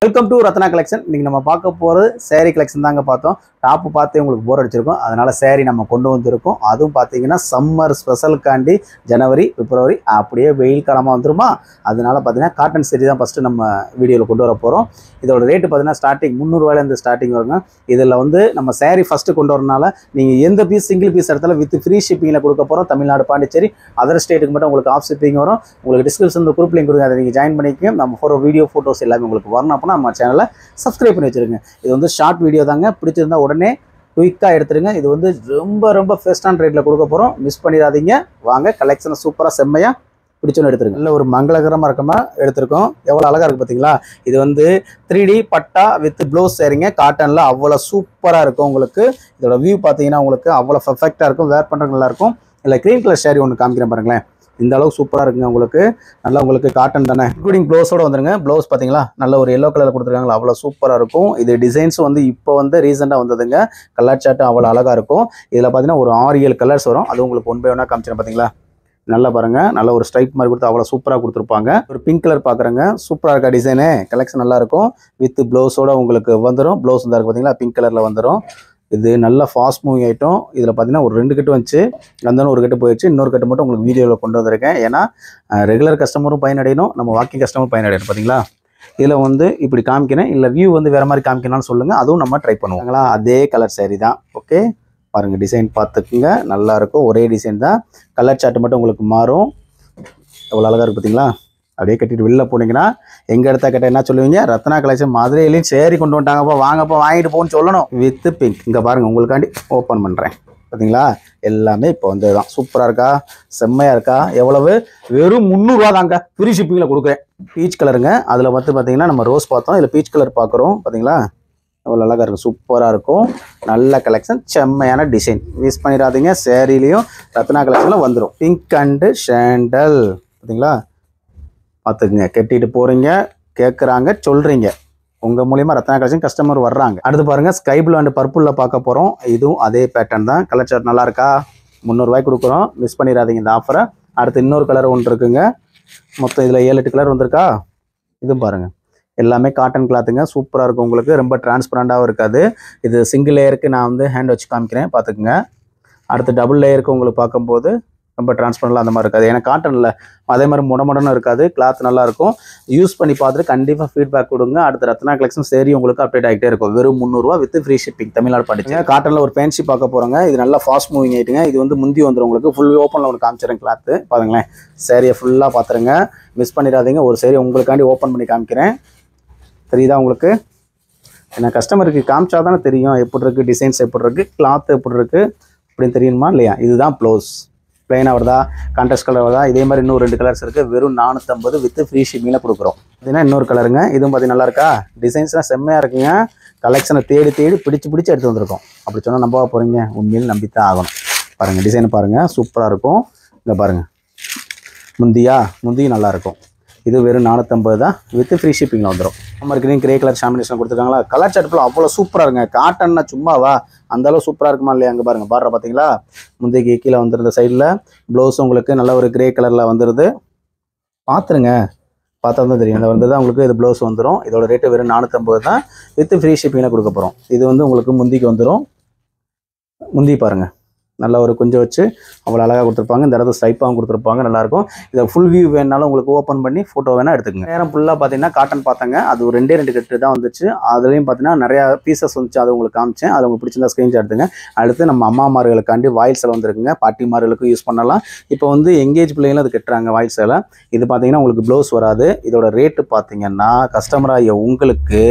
Welcome to Ratna collection. இன்னைக்கு நம்ம பார்க்க போகிறது சேரீ கலெக்ஷன் தாங்க பார்த்தோம். டாப்பு பார்த்து உங்களுக்கு போர் அடிச்சிருக்கும், அதனால சேரீ நம்ம கொண்டு வந்திருக்கோம். அதுவும் பார்த்தீங்கன்னா சம்மர் ஸ்பெஷலுக்காண்டி ஜனவரி பிப்ரவரி அப்படியே வெயில் காலமாக வந்துருமா, அதனால பார்த்தீங்கன்னா காட்டன் சேரீ தான் ஃபஸ்ட்டு நம்ம வீடியோவில் கொண்டு வர போகிறோம். இதோட ரேட்டு பார்த்தீங்கன்னா ஸ்டார்டிங் 300 ரூபாயிலேருந்து ஸ்டார்டிங் வருங்க. இதில் வந்து நம்ம சேரீ ஃபஸ்ட்டு கொண்டு வரனால நீங்கள் எந்த பீஸ் சிங்கிள் பீஸ் இடத்துல வித் ஃப்ரீ ஷிப்பிங்கில் கொடுக்க போகிறோம். தமிழ்நாடு, பாண்டிச்சேரி, அதர் ஸ்டேட்டுக்கு மட்டும் உங்களுக்கு ஆஃப் ஷிப்பிங் வரும். உங்களுக்கு டிஸ்கிரிப்ஷன் குரூப் லிங்க் கொடுங்க, அதை நீங்கள் ஜாயின் பண்ணிக்க. நம்ம ஃபோட்டோ வீடியோ ஃபோட்டோஸ் எல்லாமே உங்களுக்கு வரணும். அப்படின்னா நம்ம சேனலை சப்ஸ்கிரைப் பண்ணி வச்சுருங்க. இது வந்து ஷார்ட் வீடியோ தாங்க, பிடிச்சிருந்தா உடனே குயிக்காக எடுத்துருங்க. இது வந்து ரொம்ப பெஸ்டான ரேட்டில் கொடுக்க போகிறோம், மிஸ் பண்ணிடாதீங்க. வாங்க, கலெக்ஷனை சூப்பராக செம்மையாக பிடிச்சோன்னு எடுத்துருங்க. இல்லை ஒரு மங்களகரமாக இருக்கமா எடுத்திருக்கோம். எவ்வளோ அழகாக இருக்குது பார்த்தீங்களா. இது வந்து 3D பட்டா வித் ப்ளவுஸ் சேரீங்க, காட்டனில் அவ்வளோ சூப்பராக இருக்கும். உங்களுக்கு இதோட வியூ பார்த்தீங்கன்னா உங்களுக்கு அவ்வளோ பர்ஃபெக்டாக இருக்கும், வேர் பண்ணுறது நல்லாயிருக்கும். இல்லை க்ரீன் கலர் சேரீ ஒன்று காமிக்கிறேன் பாருங்களேன். இந்த அளவுக்கு சூப்பராக இருக்குங்க. உங்களுக்கு நல்லா உங்களுக்கு காட்டன் தானே, இன்க்ளூடிங் ப்ளவுஸோடு வந்துருங்க. ப்ளவுஸ் பார்த்தீங்களா நல்லா ஒரு எல்லோ கலரில் கொடுத்துருக்காங்களா, அவ்வளோ சூப்பராக இருக்கும். இது டிசைன்ஸ் வந்து இப்போ வந்து ரீசெண்டாக வந்ததுங்க. கலர் சார்ட்டும் அவ்வளோ அழகாக இருக்கும். இதில் பார்த்தீங்கன்னா ஒரு 6-7 கலர்ஸ் வரும். அது உங்களுக்கு 1 by 1 காமிச்சிடும் பார்த்தீங்களா. நல்லா பாருங்கள், நல்ல ஒரு ஸ்ட்ரைப் மாதிரி கொடுத்து அவ்வளோ சூப்பராக கொடுத்துருப்பாங்க. ஒரு பிங்க் கலர் பார்க்குறேங்க, சூப்பராக இருக்கா டிசைனு. கலெக்ஷன் நல்லாயிருக்கும். வித் ப்ளவுஸோடு உங்களுக்கு வந்துடும். ப்ளவுஸ் வந்து பார்த்தீங்களா பிங்க் கலரில் வந்துடும். இது நல்லா ஃபாஸ்ட் மூவிங் ஐட்டம். இதில் பார்த்தீங்கன்னா ஒரு 2 கட்டு வந்துச்சு, அந்த ஒரு கட்டு போயிடுச்சு. இன்னொரு கட்டு மட்டும் உங்களுக்கு வீடியோவில் கொண்டு வந்திருக்கேன். ஏன்னா ரெகுலர் கஸ்டமரும் பயனடையணும், நம்ம வாக்கிங் கஸ்டமரும் பயனடையணும். பார்த்தீங்களா, இதில் வந்து இப்படி காமிக்கிறேன். இல்லை வியூ வந்து வேறு மாதிரி காமிக்கணும்னு சொல்லுங்கள், அதுவும் நம்ம ட்ரை பண்ணுவோங்களா. அதே கலர் சேரீ தான். ஓகே பாருங்கள், டிசைன் பார்த்துக்குங்க, நல்லாயிருக்கும். ஒரே டிசைன் தான், கலர் சார்ட் மட்டும் உங்களுக்கு மாறும். எவ்வளோ அழகாக இருக்குது பார்த்தீங்களா. அப்படியே கட்டிட்டு வெளில போனீங்கன்னா எங்கள் இடத்த கேட்டால் என்ன சொல்லுவீங்க, ரத்னா கலெக்ஷன் மதுரையிலையும் சேரீ கொண்டு வந்துட்டாங்கப்பா, வாங்கப்பா வாங்கிட்டு போன்னு சொல்லணும். With pink. இங்கே பாருங்கள், உங்களுக்காண்டி ஓப்பன் பண்ணுறேன் பார்த்தீங்களா. எல்லாமே இப்போ வந்து தான் சூப்பராக இருக்கா, செம்மையாக இருக்கா. எவ்வளவு, வெறும் 300 ரூபா தாங்க, ஃப்ரீ ஷிப்பிங்கில் கொடுக்குறேன். பீச் கலருங்க. அதில் வந்து பார்த்தீங்கன்னா நம்ம ரோஸ் பார்த்தோம், இதில் பீச் கலர் பார்க்குறோம். பார்த்தீங்களா எவ்வளோ அழகாக இருக்கும், சூப்பராக இருக்கும். நல்ல கலெக்ஷன், செம்மையான டிசைன். மிஸ் பண்ணிடாதீங்க. சேரீலையும் ரத்னா கலெக்ஷனில் வந்துடும். பிங்க் அண்டு சாண்டல் பார்த்தீங்களா. பார்த்துக்குங்க, கட்டிட்டு போகிறீங்க, கேட்குறாங்க, சொல்கிறீங்க, உங்கள் மூலியமாக ரத்னா கலெக்ஷன் கஸ்டமர் வர்றாங்க. அடுத்து பாருங்கள், ஸ்கை ப்ளூ அண்ட் பர்பிளில் பார்க்க போகிறோம். இதுவும் அதே பேட்டர்ன் தான். கலர் சார்ட் நல்லா இருக்கா, 300 ரூபாய்க்கு கொடுக்குறோம். மிஸ் பண்ணிடாதீங்க இந்த ஆஃபரை. அடுத்து இன்னொரு கலர் ஒன்று இருக்குங்க. மொத்தம் இதில் 7-8 கலர் வந்திருக்கா. இதுவும் பாருங்கள், எல்லாமே காட்டன் கிளாத்துங்க, சூப்பராக இருக்கும். உங்களுக்கு ரொம்ப டிரான்ஸ்பரண்டாகவும் இருக்காது. இது சிங்கிள் லேயருக்கு நான் வந்து ஹேண்ட் வச்சு காமிக்கிறேன், பார்த்துக்குங்க. அடுத்து டபுள் லேயருக்கு உங்களுக்கு பார்க்கும்போது ரொம்ப டிரான்ஸ்பரண்டாக அந்த மாதிரி இருக்காது. ஏன்னா காட்டனில் அதே மாதிரி முடமுடன்னு இருக்காது. கிளாத் நல்லாயிருக்கும். யூஸ் பண்ணி பார்த்துட்டு கண்டிப்பாக ஃபீட்பேக் கொடுங்க. அடுத்த ரத்னா கலெக்ஷன் சரி உங்களுக்கு அப்டேட் ஆகிட்டே இருக்கும். வெறும் 300 ரூபா with free shipping, Tamil Nadu Pondicherry. காட்டனில் ஒரு ஃபேன்சி பார்க்க போகிறோங்க. இது நல்லா ஃபாஸ்ட் மூவிங் ஆகிட்டுங்க. இது வந்து முந்தி வந்துடும் உங்களுக்கு. ஃபுல் ஓப்பனில் ஒன்று காமிச்சிடறேன் கிளாத்து. பாருங்களேன், சேரீயை ஃபுல்லாக பார்த்துருங்க, மிஸ் பண்ணிடாதீங்க. ஒரு சேரீ உங்களுக்காண்டி ஓப்பன் பண்ணி காமிக்கிறேன். தெரியுதா உங்களுக்கு. ஏன்னா கஸ்டமருக்கு காமிச்சா தானே தெரியும் எப்படி இருக்குது, டிசைன்ஸ் எப்படி இருக்குது, கிளாத் எப்படி இருக்குது அப்படின்னு தெரியுமா இல்லையா. இதுதான் ப்ளவுஸ். பிளைனாக வருதா, கான்ட்ராஸ்ட் கலர் வருதா. இதே மாதிரி இன்னும் 2 கலர்ஸ் இருக்குது. வெறும் 450 வித் ஃப்ரீ ஷிப்பிங்கில் கொடுக்குறோம். பார்த்தீங்கன்னா இன்னொரு கலருங்க. இதுவும் பார்த்தீங்கன்னா நல்லா இருக்கா. டிசைன்ஸ்லாம் செம்மையாக இருக்குங்க. கலெக்ஷனை தேடி பிடிச்சி எடுத்து வந்திருக்கோம். அப்படி சொன்னால் நம்ப போகிறீங்க, உண்மையில் நம்பித்தான் ஆகணும். பாருங்கள், டிசைன் பாருங்கள், சூப்பராக இருக்கும். இங்கே பாருங்கள், முந்தியும் நல்லாயிருக்கும். இது வெறும் 450 தான் வித் ஃப்ரீ ஷிப்பிங்கில் வந்துடும். நம்ம இருக்கிறீங்க கிரே கலர் காம்பினேஷன் கொடுத்துருக்காங்களா. கலர் சார்ட்டில் அவ்வளோ சூப்பராக இருக்குங்க. காட்டன்னா சும்மாவா, அந்தளவு சூப்பராக இருக்குமா இல்லையா. அங்கே பாருங்கள், பார்டர் பார்த்தீங்களா, முந்தைக்கு கீழே வந்துருந்த சைடில் ப்ளவுஸ் உங்களுக்கு நல்ல ஒரு கிரே கலரில் வந்துடுது. பார்த்துருங்க, பார்த்தா தான் தெரியும். இந்த வந்து தான் உங்களுக்கு இது ப்ளவுஸ் வந்துடும். இதோட ரேட்டு வெறும் 450 தான் வித் ஃப்ரீ ஷிப்பிங்கில் கொடுக்க போகிறோம். இது வந்து உங்களுக்கு முந்திக்கு வந்துடும். முந்தி பாருங்கள், நல்லா ஒரு கொஞ்சம் வச்சு அவ்வளோ அழகாக கொடுத்துருப்பாங்க. இந்த இடத்துல ஸ்ட்ரைப்பாகவும் கொடுத்துருப்பாங்க, நல்லாயிருக்கும். இதை ஃபுல் வியூ வேணாலும் உங்களுக்கு ஓப்பன் பண்ணி ஃபோட்டோ வேணால் எடுத்துக்கங்க. நேரம் ஃபுல்லாக பார்த்தீங்கன்னா காட்டன் பார்த்தாங்க. அது ஒரு 2 கட்டு தான் வந்துச்சு. அதுலேயும் பார்த்தீங்கன்னா நிறையா பீசஸ் வந்துச்சு, அது உங்களுக்கு காமிச்சேன். அது உங்களுக்கு பிடிச்சிருந்தா ஸ்க்ரீன்ஷாட் எடுத்துங்க. அடுத்து நம்ம அம்மாமார்களுக்காண்டி வாயில் சேலை வந்துருக்குங்க. பாட்டிமார்களுக்கும் யூஸ் பண்ணலாம். இப்போ வந்து எங்கேஜ் பிள்ளைங்களும் அது கட்டுறாங்க வாயில் சேலை. இது பார்த்தீங்கன்னா உங்களுக்கு ப்ளவுஸ் வராது. இதோட ரேட்டு பார்த்தீங்கன்னா கஸ்டமராக உங்களுக்கு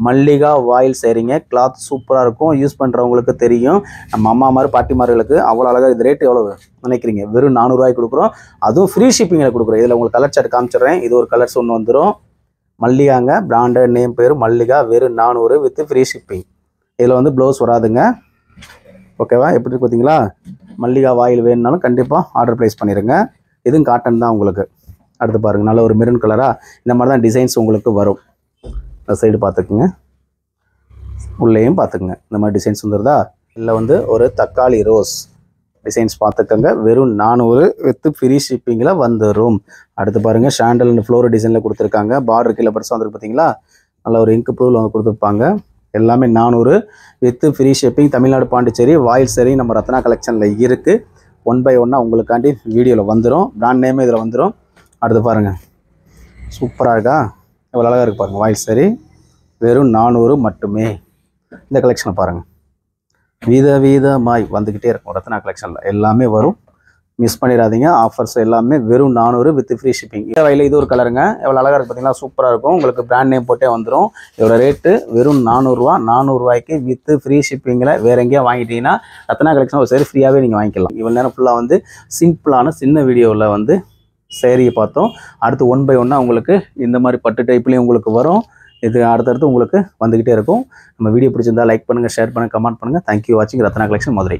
மல்லிகா வாயில் சேரீங்க. கிளாத் சூப்பராக இருக்கும். யூஸ் பண்ணுறவங்களுக்கு தெரியும். நம்ம அம்மாமார் பாட்டிமார்களுக்கு அவ்வளோ அழகாக. இது ரேட்டு எவ்வளோ நினைக்கிறீங்க, வெறும் 400 ரூபாய்க்கு கொடுக்குறோம். அதுவும் ஃப்ரீ ஷிப்பிங்கில் கொடுக்குறோம். இதில் உங்களுக்கு கலர் சார்ட் காமிச்சிடுறேன். இது ஒரு கலர்ஸ் ஒன்று வந்துடும். மல்லிகாங்க, பிராண்டட் நேம் பேர் மல்லிகா, வெறும் 400 வித் ஃப்ரீ ஷிப்பிங். இதில் வந்து ப்ளவுஸ் வராதுங்க. ஓகேவா, எப்படி பார்த்தீங்களா. மல்லிகா வாயில் வேணுனாலும் கண்டிப்பாக ஆர்டர் ப்ளேஸ் பண்ணிடுங்க. இதுவும் காட்டன் தான் உங்களுக்கு. அடுத்து பாருங்கள், நல்ல ஒரு மெரூன் கலராக இந்த மாதிரி தான் டிசைன்ஸ் உங்களுக்கு வரும். இந்த சைடு பார்த்துக்குங்க, உள்ளேயும் பார்த்துக்குங்க, இந்த மாதிரி டிசைன்ஸ் வந்துடுதா. இல்லை வந்து ஒரு தக்காளி ரோஸ் டிசைன்ஸ் பார்த்துக்கங்க. வெறும் 400 வித் ஃப்ரீ ஷிப்பிங்கில் வந்துடும். அடுத்து பாருங்கள், சாண்டல் அண்ட் ஃப்ளோர் டிசைனில் கொடுத்துருக்காங்க. பார்டர் கீழே பர்ஸ் வந்துருக்கு பார்த்தீங்களா. நல்ல ஒரு இங்க் ப்ரூவில் வந்து கொடுத்துருப்பாங்க. எல்லாமே 400 with free shipping. Tamil Nadu Pondicherry வாயில் சரி நம்ம ரத்னா கலெக்ஷனில் இருக்குது. 1 by 1 உங்களுக்காண்டி வீடியோவில் வந்துடும். பிராண்ட் நேமே இதில் வந்துடும். அடுத்து பாருங்கள், சூப்பராக இருக்கா, எவ்வளோ அழகாக இருக்குது பாருங்கள். வாயில் சரி வெறும் 400 மட்டுமே. இந்த கலெக்ஷனை பாருங்கள், விதவிதமாய் வந்துக்கிட்டே இருக்கும். ரத்னா கலெக்ஷனில் எல்லாமே வரும், மிஸ் பண்ணிடாதீங்க. ஆஃபர்ஸ் எல்லாமே வெறும் 400 வித் ஃப்ரீ ஷிப்பிங். இந்த வகையில் இது ஒரு கலருங்க, எவ்வளோ அழகாக இருக்குது பார்த்தீங்களா, சூப்பராக இருக்கும். உங்களுக்கு பிராண்ட் நேம் போட்டே வந்துடும். இதோட ரேட்டு வெறும் 400 ரூபா. 400 ரூபாய்க்கு வித் ஃப்ரீ ஷிப்பிங்கில் வேறு எங்கேயா வாங்கிட்டீங்கன்னா ரத்னா கலெக்ஷன் ஒரு சரி ஃப்ரீயாகவே நீங்கள் வாங்கிக்கலாம். இவ்வளோ நேரம் ஃபுல்லாக வந்து சிம்பிளான சின்ன வீடியோவில் வந்து சேரீயை பார்த்தோம். அடுத்து 1 by 1 உங்களுக்கு இந்த மாதிரி பட்டு டைப்லேயும் உங்களுக்கு வரும். இது அடுத்தடுத்து உங்களுக்கு வந்துக்கிட்டே இருக்கும். நம்ம வீடியோ பிடிச்சிருந்தா லைக் பண்ணுங்கள், ஷேர் பண்ணுங்கள், கமெண்ட் பண்ணுங்கள். தேங்க்யூ வாட்சிங். ரத்னா கலெக்ஷன் மதுரை.